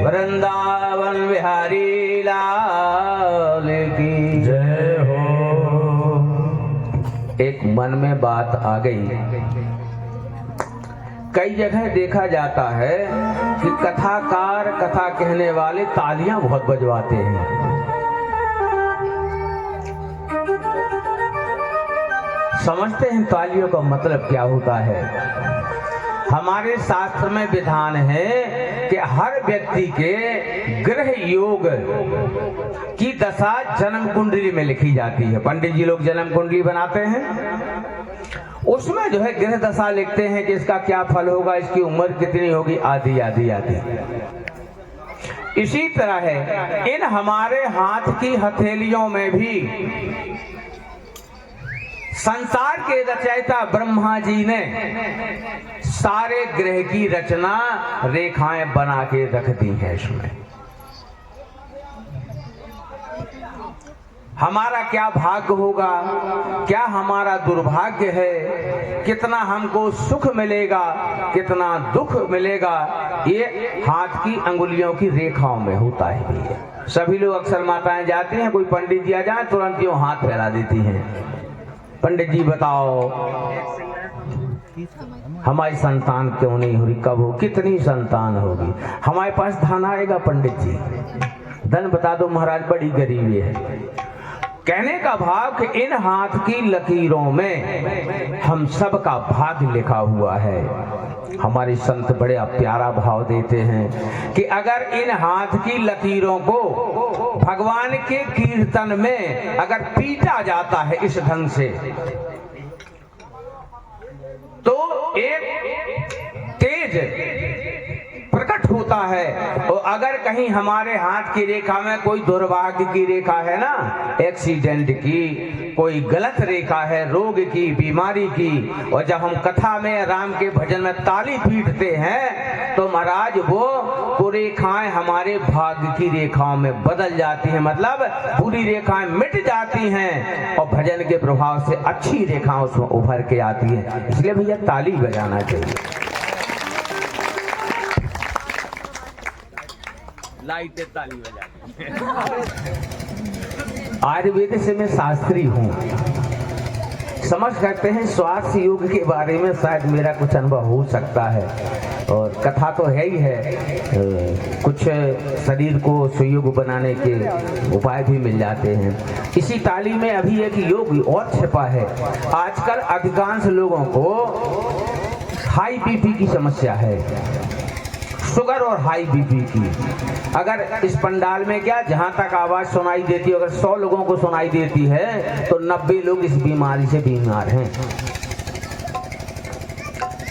वृंदावन बिहारी लाल की जय हो। एक मन में बात आ गई। कई जगह देखा जाता है कि कथाकार, कथा कहने वाले तालियां बहुत बजवाते हैं। समझते हैं तालियों का मतलब क्या होता है? हमारे शास्त्र में विधान है कि हर व्यक्ति के ग्रह योग की दशा जन्म कुंडली में लिखी जाती है। पंडित जी लोग जन्म कुंडली बनाते हैं, उसमें जो है ग्रह दशा लिखते हैं कि इसका क्या फल होगा, इसकी उम्र कितनी होगी, आदि आदि आदि। इसी तरह है इन हमारे हाथ की हथेलियों में भी संसार के रचयिता ब्रह्मा जी ने सारे ग्रह की रचना रेखाएं बना के रख दी हैं। इसमें हमारा क्या भाग्य होगा, क्या हमारा दुर्भाग्य है, कितना हमको सुख मिलेगा, कितना दुख मिलेगा, ये हाथ की अंगुलियों की रेखाओं में होता है। सभी लोग अक्सर माताएं जाती हैं, कोई पंडित जी आ जाए तुरंत यूं हाथ फैला देती हैं। पंडित जी बताओ हमारी संतान क्यों नहीं हो रही, कब हो, कितनी संतान होगी, हमारे पास धन आएगा, पंडित जी धन बता दो महाराज, बड़ी गरीबी है। कहने का भाव कि इन हाथ की लकीरों में हम सब का भाग्य लिखा हुआ है। हमारे संत बड़े प्यारा भाव देते हैं कि अगर इन हाथ की लकीरों को भगवान के कीर्तन में अगर पीटा जाता है इस ढंग से, तो एक तेज प्रकट होता है। और अगर कहीं हमारे हाथ की रेखा में कोई दुर्भाग्य की रेखा है ना, एक्सीडेंट की, कोई गलत रेखा है, रोग की, बीमारी की, और जब हम कथा में राम के भजन में ताली पीटते हैं तो महाराज वो रेखाएं हमारे भाग्य की रेखाओं में बदल जाती हैं, मतलब पूरी रेखाएं मिट जाती हैं और भजन के प्रभाव से अच्छी रेखाएं उसमें उभर के आती है। इसलिए भैया ताली बजाना चाहिए। लाइटें ताली बजाती हैं। आयुर्वेद से मैं शास्त्री हूँ, समझ सकते हैं स्वास्थ्य योग के बारे में शायद मेरा कुछ अनुभव हो सकता है, और कथा तो है ही है, कुछ शरीर को सुयोग बनाने के उपाय भी मिल जाते हैं। इसी ताली में अभी एक योग और छिपा है। आजकल अधिकांश लोगों को हाई बीपी की समस्या है, शुगर और हाई बीपी की। अगर इस पंडाल में क्या जहां तक आवाज सुनाई देती है, अगर 100 लोगों को सुनाई देती है तो 90 लोग इस बीमारी से बीमार हैं।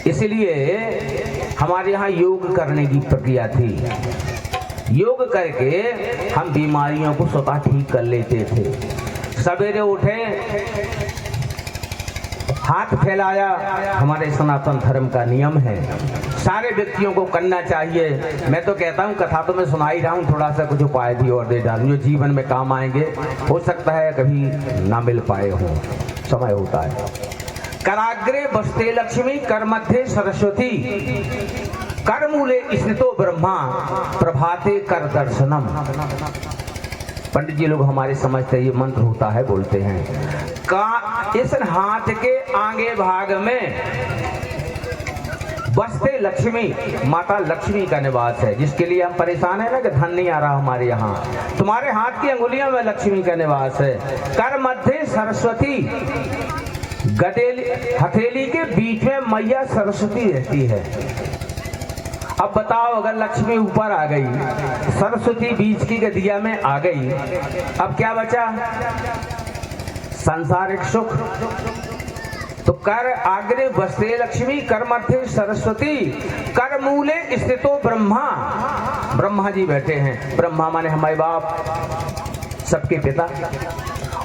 इसलिए हमारे यहाँ योग करने की प्रक्रिया थी। योग करके हम बीमारियों को स्वतः ठीक कर लेते थे। सवेरे उठे, हाथ फैलाया, हमारे सनातन धर्म का नियम है, सारे व्यक्तियों को करना चाहिए। मैं तो कहता हूँ कथा तो मैं सुना ही रहा हूँ, थोड़ा सा कुछ उपाय भी और दे डालूं जो जीवन में काम आएंगे। हो सकता है कभी ना मिल पाए हों, समय होता है। कराग्रे बसते लक्ष्मी, कर मध्य सरस्वती, कर मूले स्थितो ब्रह्मा, प्रभाते कर दर्शनम। पंडित जी लोग हमारे समझते ये मंत्र होता है, बोलते हैं का इस हाथ के आगे भाग में बसते लक्ष्मी, माता लक्ष्मी का निवास है। जिसके लिए हम परेशान है ना कि धन नहीं आ रहा हमारे यहाँ, तुम्हारे हाथ की अंगुलियों में लक्ष्मी का निवास है। कर मध्य सरस्वती, गदेली हथेली के बीच में मैया सरस्वती रहती है। अब बताओ अगर लक्ष्मी ऊपर आ गई, सरस्वती बीच की गदिया में आ गई, अब क्या बचा? सांसारिक सुख। तो कर आग्रे बसते लक्ष्मी, कर मध्य सरस्वती, कर मूले स्थितो ब्रह्मा। ब्रह्मा जी बैठे हैं। ब्रह्मा माने हमारे बाप, सबके पिता,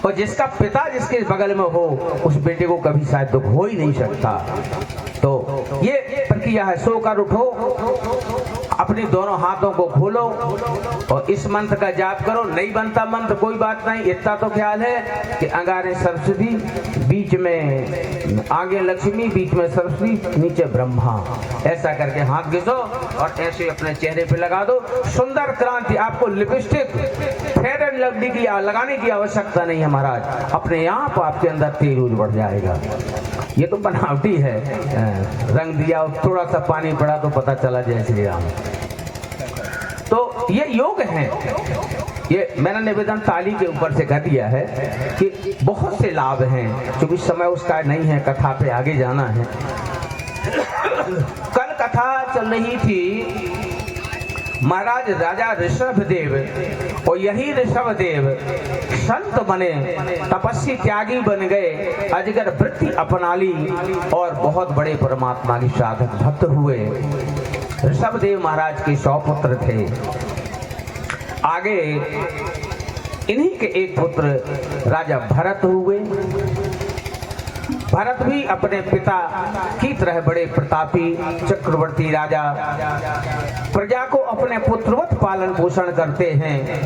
और जिसका पिता जिसके बगल में हो उस बेटे को कभी शायद दुख हो ही नहीं सकता। तो ये प्रक्रिया है। सो कर उठो, अपने दोनों हाथों को खोलो और इस मंत्र का जाप करो। नहीं बनता मंत्र कोई बात नहीं, इतना तो ख्याल है कि अंगारे सरस्वती, बीच में आगे लक्ष्मी, बीच में सरस्वती, नीचे ब्रह्मा, ऐसा करके हाथ घिसो और ऐसे अपने चेहरे पे लगा दो। सुंदर क्रांति। आपको लिपस्टिक, फेयर एंड लवली की लगाने की आवश्यकता नहीं है महाराज, अपने आप आपके अंदर तेज बढ़ जाएगा। ये तो बनावटी है, रंग दिया और थोड़ा सा पानी पड़ा तो पता चला जय श्री राम। तो ये योग है। ये मैंने निवेदन ताली के ऊपर से कर दिया है कि बहुत से लाभ हैं, क्योंकि समय उसका नहीं है, कथा पे आगे जाना है। कल कथा चल रही थी महाराज राजा ऋषभदेव, और यही ऋषभदेव संत बने, तपस्वी त्यागी बन गए, अजगर वृत्ति अपना ली और बहुत बड़े परमात्मा के साधक भक्त हुए। ऋषभदेव महाराज के 100 पुत्र थे। आगे इन्हीं के एक पुत्र राजा भरत हुए। भरत भी अपने पिता की तरह बड़े प्रतापी चक्रवर्ती राजा, प्रजा को अपने पुत्रवत पालन पोषण करते हैं,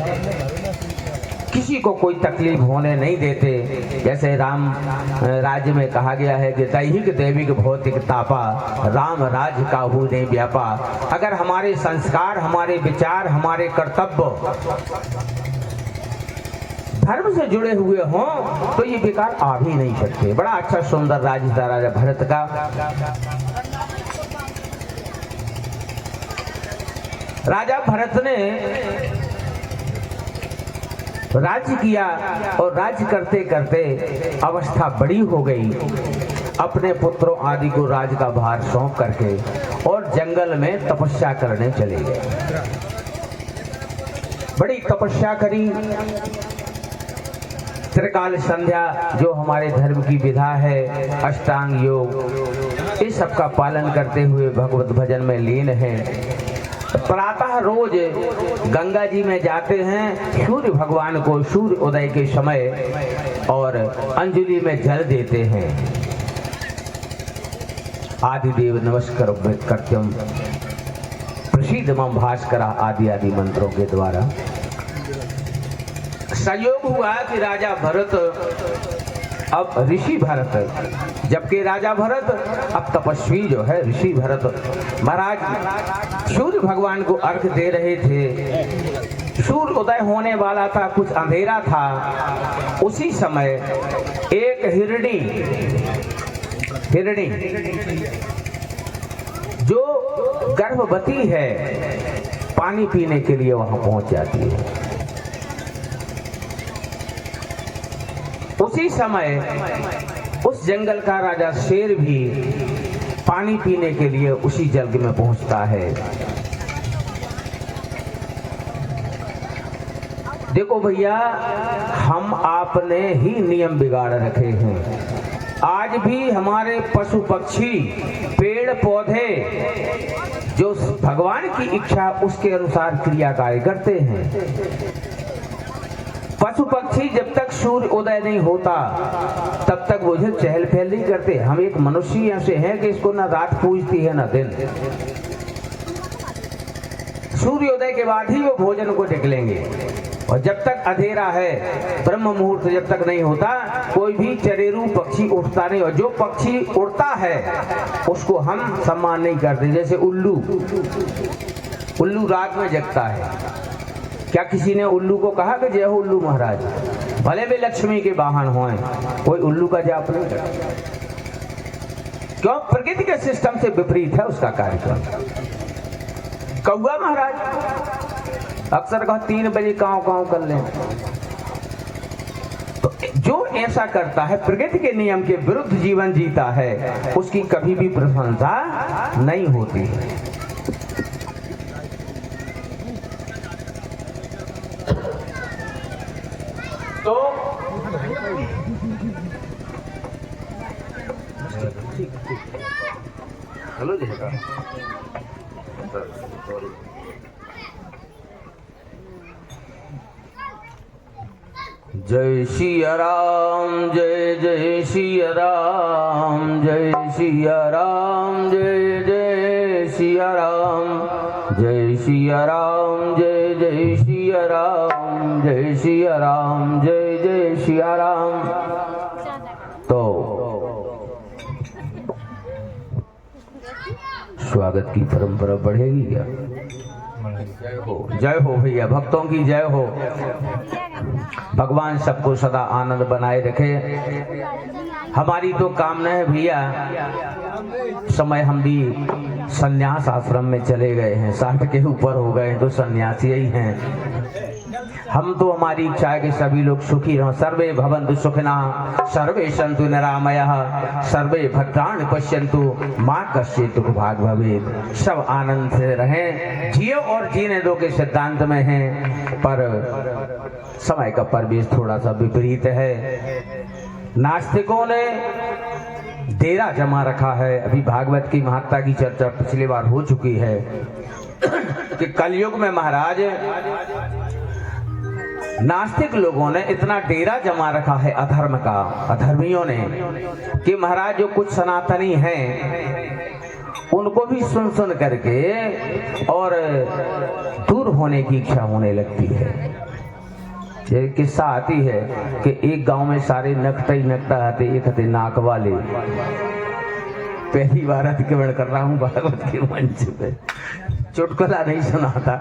किसी को कोई तकलीफ होने नहीं देते। जैसे राम राज्य में कहा गया है कि दैहिक दैविक भौतिक तापा, राम राज काहू ने व्यापा। अगर हमारे संस्कार, हमारे विचार, हमारे कर्तव्य धर्म से जुड़े हुए हों तो ये बेकार आ भी नहीं सकते। बड़ा अच्छा सुंदर राज्य था राजा भरत का। राजा भरत ने राज्य किया और राज्य करते करते अवस्था बड़ी हो गई। अपने पुत्रों आदि को राज का भार सौंप करके और जंगल में तपस्या करने चले गए। बड़ी तपस्या करी। त्रिकाल संध्या जो हमारे धर्म की विधा है, अष्टांग योग, इस सब का पालन करते हुए भगवत भजन में लीन है। प्रातः रोज गंगा जी में जाते हैं, सूर्य भगवान को सूर्य उदय के समय और अंजलि में जल देते हैं। आदिदेव नमस्कार कृत्यम प्रसिद्ध मम भास्कर आदि आदि मंत्रों के द्वारा संयोग हुआ कि राजा भरत अब ऋषि भरत, जबकि राजा भरत अब तपस्वी जो है ऋषि भरत महाराज सूर्य भगवान को अर्घ दे रहे थे। सूर्य उदय होने वाला था, कुछ अंधेरा था। उसी समय एक हिरणी जो गर्भवती है पानी पीने के लिए वहां पहुंच जाती है। उसी समय उस जंगल का राजा शेर भी पानी पीने के लिए उसी जल में पहुंचता है। देखो भैया, हम आपने ही नियम बिगाड़ रखे हैं। आज भी हमारे पशु पक्षी, पेड़ पौधे जो भगवान की इच्छा उसके अनुसार क्रिया कार्य करते हैं। पशु पक्षी जब तक सूर्य उदय नहीं होता तब तक वो जो चहल पहल नहीं करते। हम एक मनुष्य ऐसे हैं कि इसको ना रात पूजती है ना दिन। सूर्योदय के बाद ही वो भोजन को निकलेंगे, और जब तक अंधेरा है, ब्रह्म मुहूर्त जब तक नहीं होता, कोई भी चरेरू पक्षी उठता नहीं। और जो पक्षी उड़ता है उसको हम सम्मान नहीं करते। जैसे उल्लू रात में जगता है। क्या किसी ने उल्लू को कहा कि जय हो उल्लू महाराज? भले भी लक्ष्मी के वाहन हों, कोई उल्लू का जाप नहीं करता। क्यों? प्रकृति के सिस्टम से विपरीत है उसका कार्यक्रम। कौआ महाराज अक्सर कहा 3 बजे काँव काँव कर लें। तो जो ऐसा करता है, प्रकृति के नियम के विरुद्ध जीवन जीता है, उसकी कभी भी प्रशंसा नहीं होती है। तो हेलो जी, जय सिया राम, जय जय सिया राम, जय सिया राम, जय जय सिया राम, जय सिया राम, जय जय सिया राम, जय सिया राम, जय जय सिया राम। तो स्वागत की परंपरा बढ़ेगी क्या? जय हो भैया, भक्तों की जय हो। भगवान सबको सदा आनंद बनाए रखे। हमारी तो कामना है भैया, समय हम भी संन्यास आश्रम में चले गए हैं, 60 के ऊपर हो गए तो सन्यासी ही हैं। हम तो हमारी इच्छा है कि सभी लोग सुखी रहें। सर्वे भवन्तु सुखिनः, सर्वे सन्तु निरामयः, सर्वे भद्राणि पश्यन्तु, मां कश्चित् दुःख भाग् भवेत्। सब आनंद से रहें, जियो और जीने दो के सिद्धांत में हैं। पर समय का परिवेश थोड़ा सा विपरीत है। नास्तिकों ने डेरा जमा रखा है। अभी भागवत की महत्ता की चर्चा पिछली बार हो चुकी है कि कलयुग में महाराज नास्तिक लोगों ने इतना डेरा जमा रखा है अधर्म का, अधर्मियों ने, कि महाराज जो कुछ सनातनी हैं उनको भी सुन सुन करके और दूर होने की इच्छा होने लगती है। एक किस्सा आती है कि एक गांव में सारे नकटा ही नकटा आते, एक थे नाक वाले। पहली बार अतिक्रमण कर रहा हूँ भागवत के मंच पे, चुटकुला नहीं सुना था।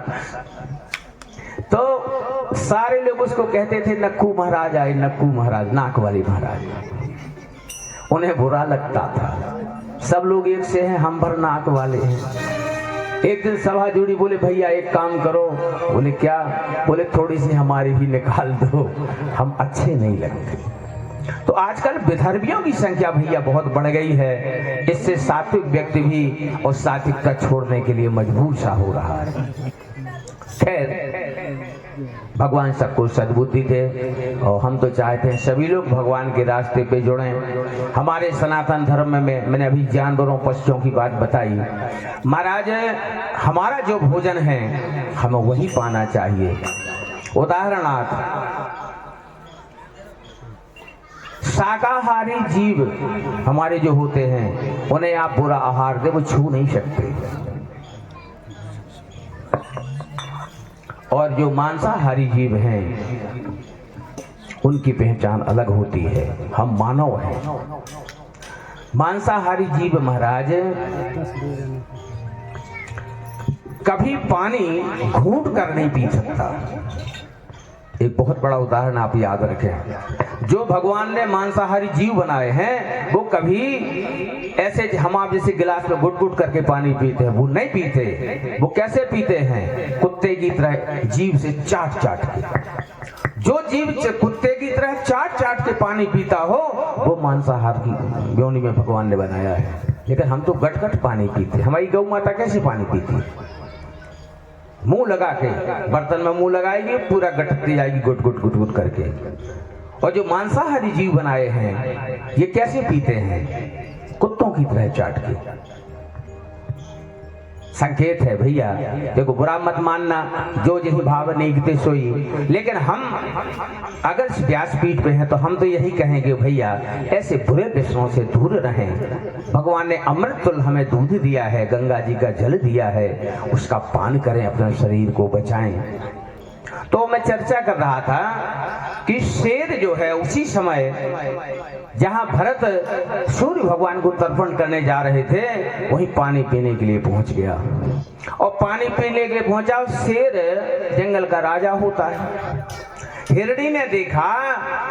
तो सारे लोग उसको कहते थे नक्कू महाराज आए, नक्कू महाराज, नाक वाले महाराज। उन्हें बुरा लगता था। सब लोग एक से हैं, हम भर नाक वाले हैं। एक दिन सभा जुड़ी, बोले भैया एक काम करो। बोले क्या? बोले थोड़ी सी हमारी भी निकाल दो, हम अच्छे नहीं लगते। तो आजकल विधर्मियों की संख्या भैया बहुत बढ़ गई है। इससे सात्विक व्यक्ति भी और सात्विकता छोड़ने के लिए मजबूर सा हो रहा है। खैर, भगवान सबको सद्बुद्धि दे और हम तो चाहते हैं सभी लोग भगवान के रास्ते पे जुड़ें। हमारे सनातन धर्म में मैंने अभी जानवरों पशुओं की बात बताई। महाराज हमारा जो भोजन है हमें वही पाना चाहिए। उदाहरणार्थ, शाकाहारी जीव हमारे जो होते हैं उन्हें आप बुरा आहार दे, वो छू नहीं सकते। और जो मांसाहारी जीव हैं उनकी पहचान अलग होती है। हम मानव हैं। मांसाहारी जीव महाराज कभी पानी घूंट कर नहीं पी सकता। एक बहुत बड़ा उदाहरण आप याद रखें। जो भगवान ने मांसाहारी जीव बनाए हैं वो कभी ऐसे हम आप जैसे गिलास में गुट गुट करके पानी पीते हैं, वो नहीं पीते। वो कैसे पीते हैं? कुत्ते की तरह जीभ से चाट चाट के। जो जीव कुत्ते की तरह चाट चाट के पानी पीता हो वो मांसाहार की योनि में भगवान ने बनाया है। लेकिन हम तो गट गट पानी पीते। हमारी गौ माता कैसे पानी पीती है? मुंह लगा के, बर्तन में मुंह लगाएगी, पूरा गटकती जाएगी गुट गुट गुट गुट करके। और जो मांसाहारी जीव बनाए हैं ये कैसे पीते हैं? कुत्तों की तरह चाट के। संकेत है भैया, देखो बुरा मत मानना, जो यही भाव नहीं सोई। लेकिन हम अगर व्यासपीठ पे हैं तो हम तो यही कहेंगे भैया ऐसे बुरे विषयों से दूर रहें। भगवान ने अमृत तुल्य हमें दूध दिया है, गंगा जी का जल दिया है, उसका पान करें, अपने शरीर को बचाएं। तो मैं चर्चा कर रहा था कि शेर जो है उसी समय जहां भरत सूर्य भगवान को तर्पण करने जा रहे थे वहीं पानी पीने के लिए पहुंच गया। और पानी पीने के लिए पहुंचा। शेर जंगल का राजा होता है। हिरणी ने देखा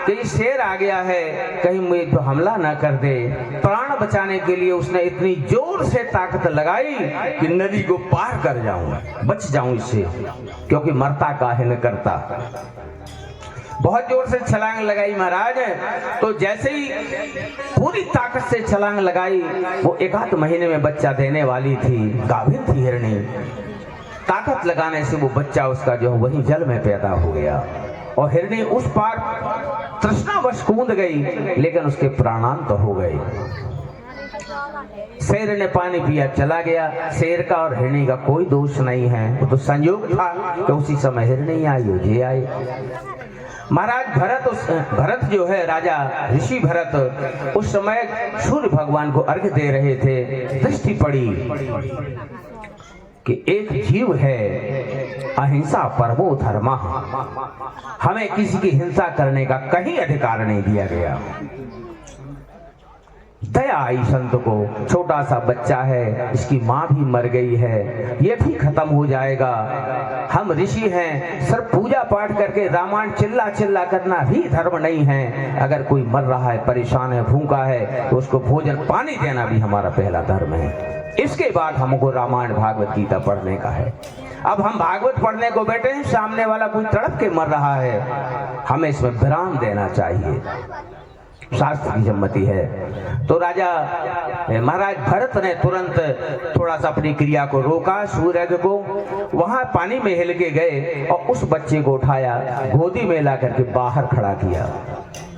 कि शेर आ गया है, कहीं मुझे तो हमला ना कर दे। प्राण बचाने के लिए उसने इतनी जोर से ताकत लगाई कि नदी को पार कर जाऊं, बच जाऊं इससे, क्योंकि मरता काहे न करता। बहुत जोर से छलांग लगाई महाराज। तो जैसे ही पूरी ताकत से छलांग लगाई, वो 1-8 महीने में बच्चा देने वाली थी, गाभिन थी हिरणी। ताकत लगाने से वो बच्चा उसका जो वही जल में पैदा हो गया और हिरणी उस पार तृष्णावश कूद गई, लेकिन उसके प्राणांत हो गए। शेर ने पानी पिया, चला गया। शेर का और हिरणी का कोई दोष नहीं है, वो तो संयोग था कि उसी समय हिरणी आई, ये आए। महाराज भरत जो है राजा ऋषि भरत, उस समय सूर्य भगवान को अर्घ्य दे रहे थे। दृष्टि पड़ी कि एक जीव है अहिंसा परमो धर्म, हमें किसी की हिंसा करने का कहीं अधिकार नहीं दिया गया। दया आई संत को, छोटा सा बच्चा है, इसकी माँ भी मर गई है, ये भी खत्म हो जाएगा। हम ऋषि हैं, सिर्फ पूजा पाठ करके रामायण चिल्ला चिल्ला करना भी धर्म नहीं है। अगर कोई मर रहा है, परेशान है, भूखा है, तो उसको भोजन पानी देना भी हमारा पहला धर्म है। इसके बाद हमको रामायण भागवत गीता पढ़ने का है। अब हम भागवत पढ़ने को बैठे हैं, सामने वाला कोई तड़प के मर रहा है, हमें इसमें विराम देना चाहिए, शास्त्र की सम्मति है। तो राजा महाराज भरत ने तुरंत थोड़ा सा अपनी क्रिया को रोका, सूर्य को वहां पानी में हिल के गए और उस बच्चे को उठाया, गोदी में ला करके बाहर खड़ा किया,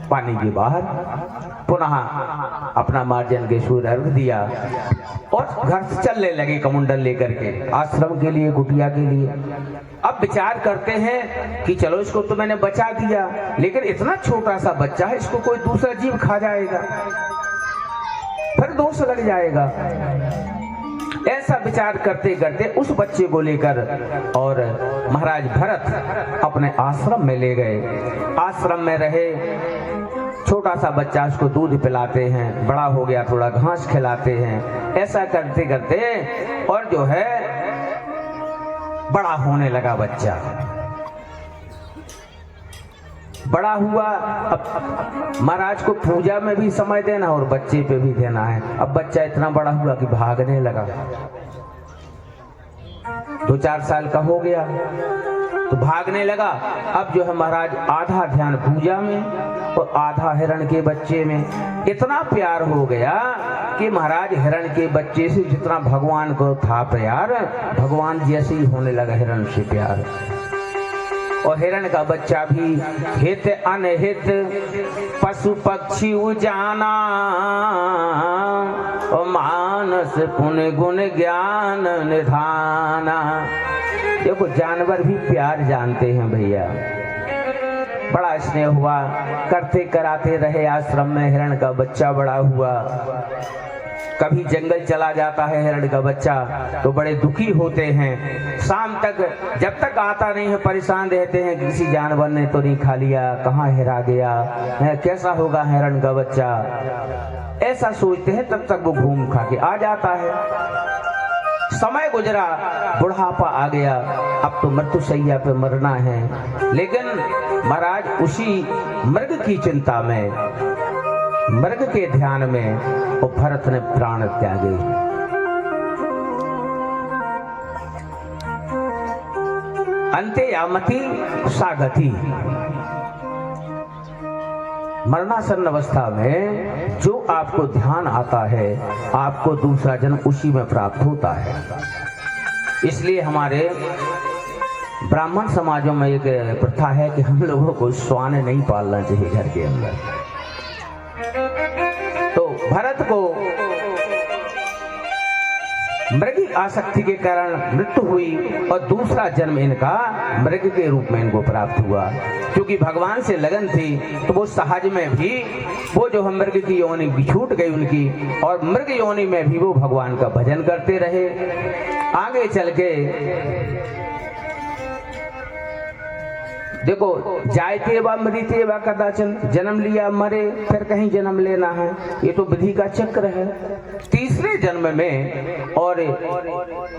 पानी के बाहर, पुनः अपना मार्जन के सूर्य अर्घ दिया और घर से चलने लगे कमुंडल लेकर के आश्रम के लिए, कुटिया के लिए। अब विचार करते हैं कि चलो इसको तो मैंने बचा दिया, लेकिन इतना छोटा सा बच्चा है, इसको कोई दूसरा जीव खा जाएगा, फिर दोष लग जाएगा। ऐसा विचार करते करते उस बच्चे को लेकर और महाराज भरत अपने आश्रम में ले गए। आश्रम में रहे, छोटा सा बच्चा, उसको दूध पिलाते हैं, बड़ा हो गया थोड़ा घास खिलाते हैं, ऐसा करते करते और जो है बड़ा होने लगा बच्चा। बड़ा हुआ, अब महाराज को पूजा में भी समय देना और बच्चे पे भी देना है। अब बच्चा इतना बड़ा हुआ कि भागने लगा, 2-4 साल का हो गया तो भागने लगा। अब जो है महाराज आधा ध्यान पूजा में और आधा हिरण के बच्चे में। इतना प्यार हो गया कि महाराज हिरण के बच्चे से जितना भगवान को था प्यार, भगवान जैसे ही होने लगा हिरण से प्यार। और हिरण का बच्चा भी हित अनहित पशु पक्षी उजाना, और मानस पुण्य गुण ज्ञान निधाना। देखो जानवर भी प्यार जानते हैं भैया। बड़ा स्नेह हुआ, करते कराते रहे आश्रम में। हिरण का बच्चा बड़ा हुआ, कभी जंगल चला जाता है हिरण का बच्चा तो बड़े दुखी होते हैं। शाम तक जब तक आता नहीं है परेशान रहते हैं, किसी जानवर ने तो नहीं खा लिया, कहाँ हेरा गया है, कैसा होगा हिरण का बच्चा, ऐसा सोचते हैं। तब तक वो घूम खा के आ जाता है। समय गुजरा, बुढ़ापा आ गया, अब तो मृत्युशैया पे मरना है। लेकिन महाराज उसी मृग की चिंता में, मृग के ध्यान में वो भरत ने प्राण त्यागे। अंते यामति सागति। मरणासन अवस्था में जो आपको ध्यान आता है, आपको दूसरा जन्म उसी में प्राप्त होता है। इसलिए हमारे ब्राह्मण समाजों में एक प्रथा है कि हम लोगों को श्वान नहीं पालना चाहिए घर के अंदर। तो भरत को मृगी आसक्ति के कारण मृत्यु हुई और दूसरा जन्म इनका मृग के रूप में इनको प्राप्त हुआ। क्योंकि भगवान से लगन थी तो वो सहज में भी वो जो हम मृग की योनि भी छूट गई उनकी, और मृग योनि में भी वो भगवान का भजन करते रहे। आगे चल के देखो, जायते व मृते व कदाचन, जन्म लिया मरे फिर कहीं जन्म लेना है, ये तो विधि का चक्र है। तीसरे जन्म में और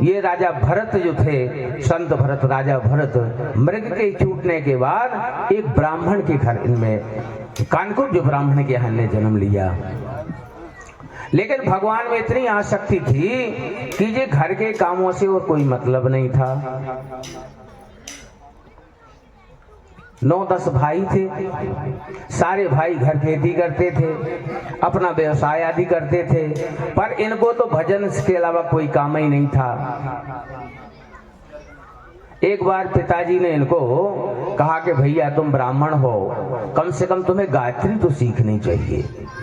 ये राजा भरत जो थे, संत भरत, राजा भरत, मृग के छूटने के बाद एक ब्राह्मण के घर, इनमें कानकुब्ज जो ब्राह्मण के यहाँ ने जन्म लिया। लेकिन भगवान में इतनी आसक्ति थी कि ये घर के कामों से और कोई मतलब नहीं था। 9-10 भाई थे, सारे भाई घर खेती करते थे, अपना व्यवसाय आदि करते थे, पर इनको तो भजन के अलावा कोई काम ही नहीं था। एक बार पिताजी ने इनको कहा कि भैया तुम ब्राह्मण हो, कम से कम तुम्हें गायत्री तो सीखनी चाहिए।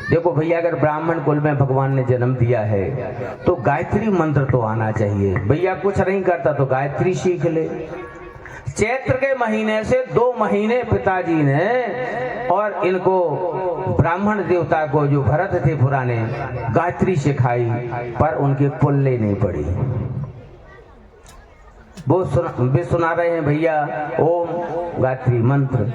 देखो भैया, अगर ब्राह्मण कुल में भगवान ने जन्म दिया है तो गायत्री मंत्र तो आना चाहिए। भैया कुछ नहीं करता तो गायत्री सीख ले। चैत्र के महीने से 2 महीने पिताजी ने और इनको ब्राह्मण देवता को, जो भरत थे पुराने, गायत्री सिखाई, पर उनके पुल्ले नहीं पड़ी। वो वे सुना रहे हैं भैया ओम गायत्री मंत्र।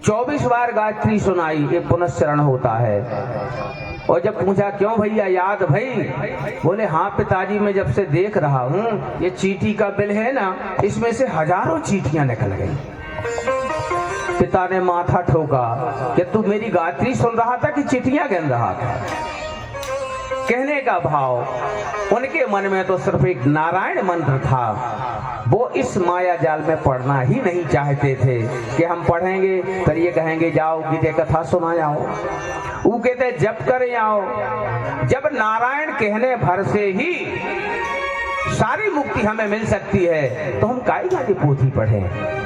24 बार गायत्री सुनाई, ये पुनश्चरण होता है। और जब पूछा क्यों भैया याद भाई, बोले हाँ पिताजी मैं जब से देख रहा हूँ ये चींटी का बिल है ना, इसमें से हजारों चींटियां निकल गई। पिता ने माथा ठोका कि तू मेरी गायत्री सुन रहा था कि चींटियां गिन रहा था। कहने का भाव, उनके मन में तो सिर्फ एक नारायण मंत्र था, वो इस माया जाल में पढ़ना ही नहीं चाहते थे कि हम पढ़ेंगे फिर ये कहेंगे जाओ गीते कथा सुना जाओ, वो कहते जप करे आओ। जब नारायण कहने भर से ही सारी मुक्ति हमें मिल सकती है तो हम काहे गाली पोथी पढ़ें।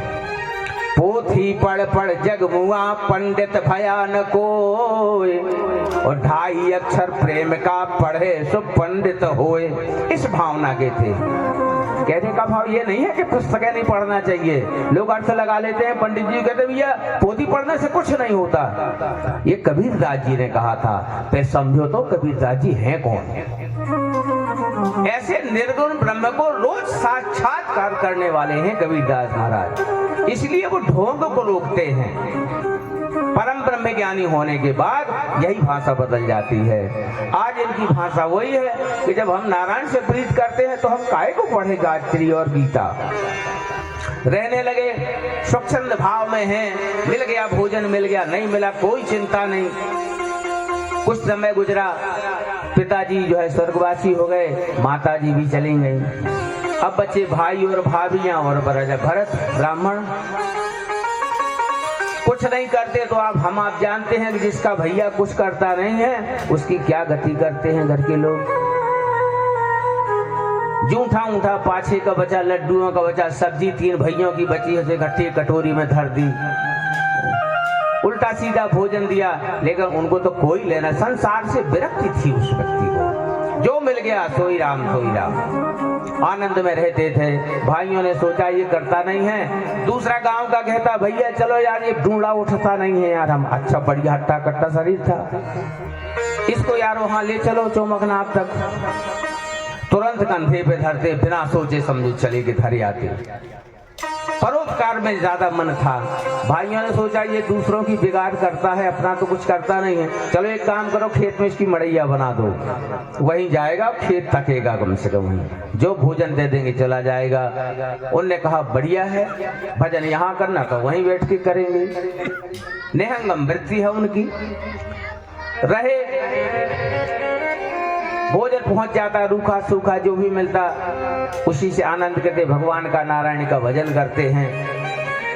पोथी पढ़ पढ़ जग मुआ पंडित भयान कोय, और 2.5 अक्षर प्रेम का पढ़े सो पंडित होए। इस भावना के थे। कहने का भाव ये नहीं है कि पुस्तकें नहीं पढ़ना चाहिए। लोग अर्थ लगा लेते हैं, पंडित जी कहते भैया पोथी पढ़ने से कुछ नहीं होता। ये कबीरदास जी ने कहा था। फिर समझो तो कबीरदास जी हैं कौन? ऐसे निर्गुण ब्रह्म को रोज साक्षात्कार करने वाले हैं कबीरदास महाराज, इसलिए वो ढोंग को रोकते हैं। परम ब्रह्म ज्ञानी होने के बाद यही भाषा बदल जाती है। आज इनकी भाषा वही है कि जब हम नारायण से प्रीत करते हैं तो हम काहे को पढ़े गायत्री और गीता। रहने लगे स्वच्छंद भाव में हैं, मिल गया भोजन मिल गया, नहीं मिला कोई चिंता नहीं। कुछ समय गुजरा, पिताजी जो है स्वर्गवासी हो गए, माताजी भी चली गई। अब बच्चे भाई और भाभियां और भरत ब्राह्मण कुछ नहीं करते। तो आप जानते हैं कि जिसका भैया कुछ करता नहीं है उसकी क्या गति करते हैं घर के लोग। जूठा ऊठा पाछे का बचा, लड्डुओं का बचा, सब्जी 3 भैयों की बची है इकट्ठी कटोरी में धर दी, उल्टा सीधा भोजन दिया। लेकिन उनको तो कोई लेना, संसार से विरक्ति थी उस व्यक्ति को। जो मिल गया सोई राम आनंद में रहते थे। भाइयों ने सोचा ये करता नहीं है। दूसरा गांव का कहता भैया चलो यार ये ढूंढा उठता नहीं है यार, हम अच्छा बढ़िया हट्टा कट्टा शरीर था, इसको यार वहां ले चलो चौमकनाथ तक। तुरंत कंधे पे धरते, बिना सोचे समझे चले के धरे आते। परोपकार में ज्यादा मन था। भाइयों ने सोचा ये दूसरों की बिगाड़ करता है, अपना तो कुछ करता नहीं है, चलो एक काम करो खेत में इसकी मड़ैया बना दो, वहीं जाएगा खेत थकेगा कम से कम, वहीं जो भोजन दे देंगे चला जाएगा। उनने कहा बढ़िया है, भजन यहाँ करना तो वहीं बैठ के करेंगे। निहंगम वृत्ति है उनकी। रहे भोजन पहुंच जाता, रूखा सूखा जो भी मिलता उसी से आनंद करते, भगवान का नारायण का भजन करते हैं।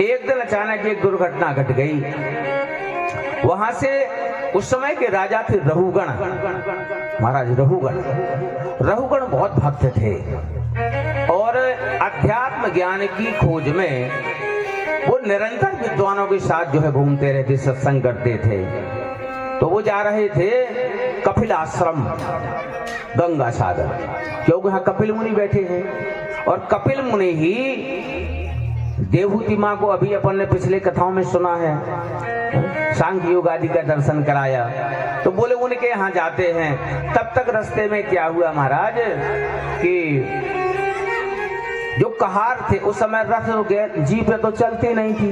एक दिन अचानक एक दुर्घटना घट गई। वहां से उस समय के राजा थे रहुगण महाराज। रहुगण बहुत भक्त थे और अध्यात्म ज्ञान की खोज में वो निरंतर विद्वानों के साथ जो है घूमते रहते, सत्संग करते थे। तो वो जा रहे थे कपिल आश्रम गंगा सागर, क्योंकि यहाँ कपिल मुनि बैठे हैं। और कपिल मुनि ही देवहूति माँ को अभी अपन ने पिछले कथाओं में सुना है, सांख्य योग आदि का दर्शन कराया। तो बोले उनके यहाँ जाते हैं। तब तक रास्ते में क्या हुआ महाराज कि जो कहार थे उस समय रथ जीप तो चलती नहीं थी,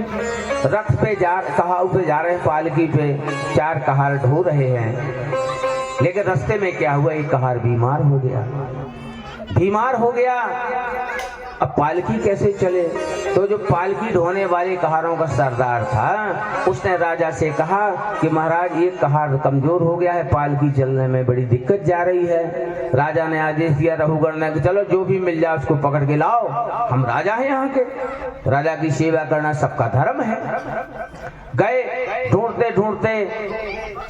रथ पे कहाऊ पे जा रहे हैं, पालकी पे 4 कहार ढो रहे हैं। लेकिन रास्ते में क्या हुआ, एक कहार बीमार हो गया। अब पालकी कैसे चले? तो जो पालकी ढोने वाले कहारों का सरदार था उसने राजा से कहा कि महाराज ये कहार कमजोर हो गया है, पालकी चलने में बड़ी दिक्कत जा रही है। राजा ने आदेश दिया रहुगण ने कि चलो जो भी मिल जाए उसको पकड़ के लाओ, हम राजा हैं यहाँ के, राजा की सेवा करना सबका धर्म है। गए ढूंढते ढूंढते,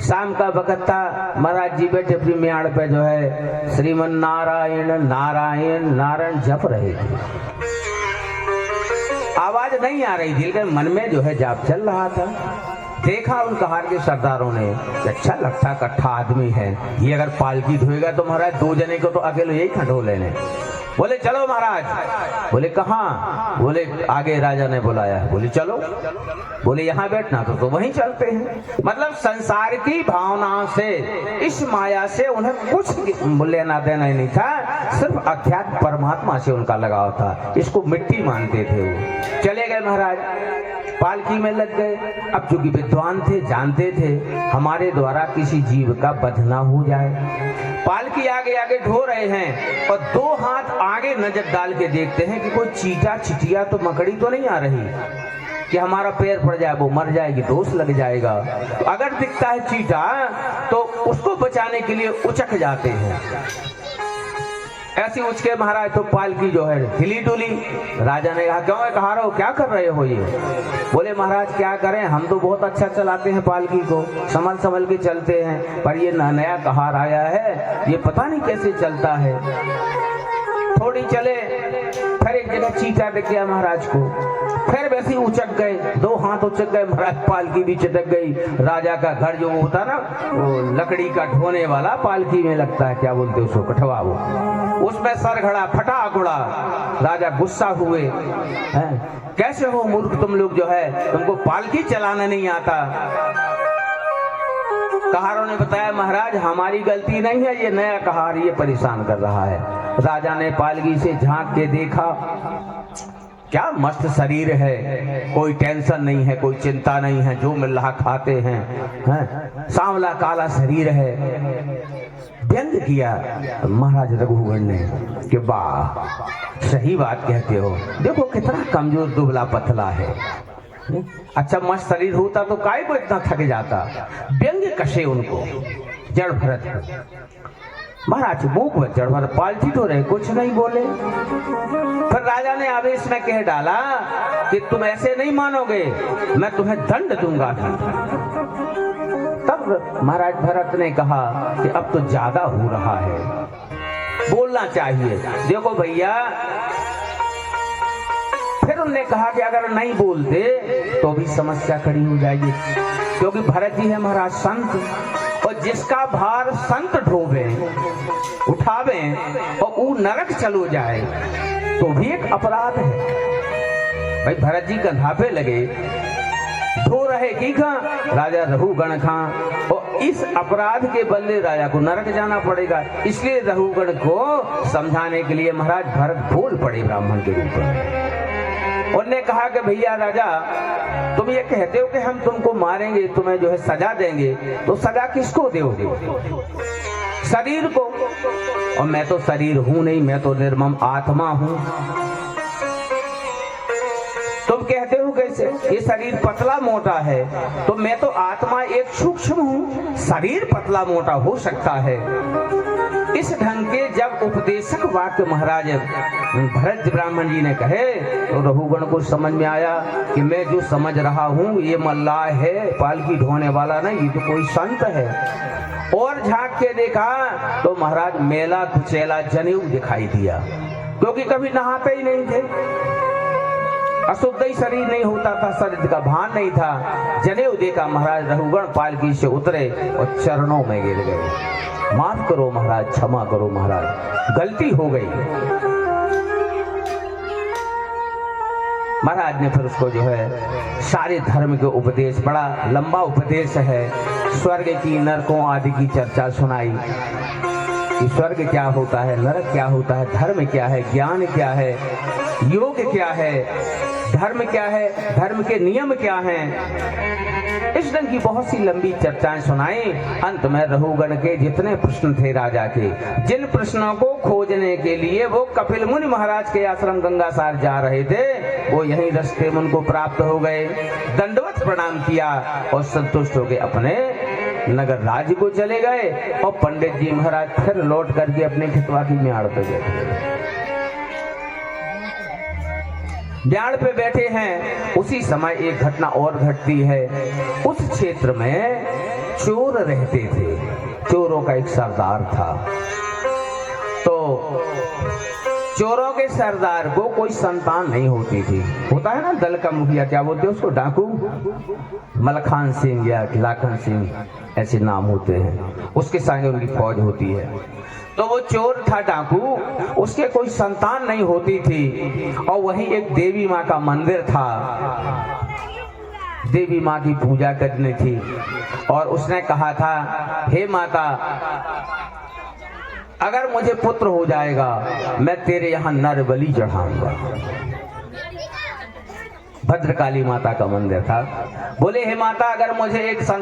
शाम का वक्त था, महाराज जी बैठे अपनी म्याड़ पे जो है श्रीमन नारायण नारायण नारायण जप रहे थे। आवाज नहीं आ रही थी लेकिन मन में जो है जाप चल रहा था। देखा उन कहार के सरदारों ने, अच्छा लगता इकट्ठा आदमी है, ये अगर पालकी धोएगा तो महाराज 2 जने को तो अकेले यही खंडो लेने। बोले चलो महाराज। बोले कहाँ? बोले आगे राजा ने बुलाया। बोले चलो। बोले यहाँ बैठना तो वहीं चलते हैं। मतलब संसार की भावनाओं से, इस माया से उन्हें कुछ लेना देना ही नहीं था, सिर्फ अध्यात्म परमात्मा से उनका लगाव था। इसको मिट्टी मानते थे वो। चले गए महाराज, पालकी में लग गए। अब चूंकि विद्वान थे, जानते थे हमारे द्वारा किसी जीव का वध ना हो जाए। पालकी आगे आगे ढो रहे हैं और दो हाथ आगे नजर डाल के देखते हैं कि कोई चीटा चिटिया तो मकड़ी तो नहीं आ रही कि हमारा पैर पड़ जाए, वो मर जाएगी, दोष लग जाएगा। तो अगर दिखता है चीटा तो उसको बचाने के लिए उचक जाते हैं। ऐसी उचके महाराज तो पालकी जो है हिली डुली। राजा ने कहा क्यों है कहा रहे हो, क्या कर रहे हो ये? बोले महाराज क्या करें, हम तो बहुत अच्छा चलाते हैं पालकी को, संभल संभल के चलते हैं, पर ये नया कहार आया है, ये पता नहीं कैसे चलता है। थोड़ी चले, फिर एक जगह चीटा दिख गया महाराज को, फिर वैसे ही उचक गए, दो हाथ उचक गए महाराज, पालकी भी चटक गई। राजा का घर जो होता ना, वो लकड़ी का ढोने वाला पालकी में लगता है, क्या बोलते उसको, कठवा, वो उसमें सर घड़ा फटा गुड़ा। राजा गुस्सा हुए, हैं कैसे हो मूर्ख तुम लोग, जो है तुमको पालकी चलाना नहीं आता। कहारों ने बताया महाराज हमारी गलती नहीं है, ये नया कहार ये परेशान कर रहा है। राजा ने पालकी से झांक के देखा, क्या मस्त शरीर है, कोई टेंशन नहीं है, कोई चिंता नहीं है, जो मिल रहा खाते हैं, सांवला काला शरीर है। व्यंग किया महाराज रघुगण ने कि वाह सही बात कहते हो, देखो कितना कमजोर दुबला पतला है। अच्छा मस्त शरीर होता तो काय को इतना थक जाता। व्यंग कसे उनको जड़ भरत। महाराज मुख में जड़ भरत पालती तो रहे, कुछ नहीं बोले। फिर राजा ने आवेश में कह डाला कि तुम ऐसे नहीं मानोगे, मैं तुम्हें दंड दूंगा। तब महाराज भरत ने कहा कि अब तो ज्यादा हो रहा है, बोलना चाहिए। देखो भैया, फिर उन्होंने कहा कि अगर नहीं बोलते तो भी समस्या खड़ी हो जाएगी, क्योंकि भरत जी है महाराज संत, और जिसका भार संत ढोवे उठावे और वो नरक चलो जाए तो भी एक अपराध है। भाई भरत जी कंधा लगे, ढो रहे की खा राजा रघुगण खा, और इस अपराध के बदले राजा को नरक जाना पड़ेगा। इसलिए रघुगण को समझाने के लिए महाराज भरत बोल पड़े ब्राह्मण के रूप में। उन्होंने कहा कि भैया राजा, तुम ये कहते हो कि हम तुमको मारेंगे, तुम्हें जो है सजा देंगे, तो सजा किसको दोगे? शरीर को, और मैं तो शरीर हूं नहीं, मैं तो निर्मम आत्मा हूं। तुम कहते हो कैसे, ये शरीर पतला मोटा है, तो मैं तो आत्मा एक सूक्ष्म हूं, शरीर पतला मोटा हो सकता है। इस ढंग के जब उपदेशक वाक्य महाराज भरत ब्राह्मण जी ने कहे तो रघुगण को समझ में आया कि मैं जो समझ रहा हूँ ये मल्लाह है, पालकी ढोने वाला नहीं, ये तो कोई संत है। और झांक के देखा तो महाराज मेला कुचेला जनेऊ दिखाई दिया, क्योंकि कभी नहाते ही नहीं थे, अशुद्ध ही शरीर नहीं होता था, शरीर का भान नहीं था। जनेऊ देखा महाराज रघुगण पालकी से उतरे और चरणों में गिर गए। माफ करो महाराज, क्षमा करो महाराज, गलती हो गई। महाराज ने फिर उसको जो है सारे धर्म के उपदेश, बड़ा लंबा उपदेश है, स्वर्ग की नरकों आदि की चर्चा सुनाई कि स्वर्ग क्या होता है, नरक क्या होता है, धर्म क्या है, ज्ञान क्या है, योग क्या है, धर्म क्या है, धर्म के नियम क्या हैं। इस ढंग की बहुत सी लंबी चर्चाएं सुनाई। अंत में रघुगण के जितने प्रश्न थे राजा के, जिन प्रश्नों को खोजने के लिए वो कपिल मुनि महाराज के आश्रम गंगासार जा रहे थे, वो यहीं रास्ते में उनको प्राप्त हो गए। दंडवत प्रणाम किया और संतुष्ट हो गए, अपने नगर राज्य को चले गए। और पंडित जी महाराज फिर लौट करके अपने खितवा की म्याड़ पे बैठे। म्याड़ पे बैठे हैं, उसी समय एक घटना और घटती है। उस क्षेत्र में चोर रहते थे, चोरों का एक सरदार था। तो चोरों के सरदार को कोई संतान नहीं होती थी। होता है ना दल का मुखिया, क्या बोलते हैं उसको, डाकू, मलखान सिंह या लाखन सिंह ऐसे नाम होते हैं, उसके संगे उनकी फौज होती है। तो वो चोर था, डाकू, उसके कोई संतान नहीं होती थी। और वहीं एक देवी माँ का मंदिर था, देवी माँ की पूजा करनी थी। और उसने कहा था, हे माता, अगर मुझे पुत्र हो जाएगा मैं तेरे यहाँ नर बलि चढ़ाऊंगा। भद्रकाली माता का मंदिर था। बोले, हे माता, अगर मुझे एक संतान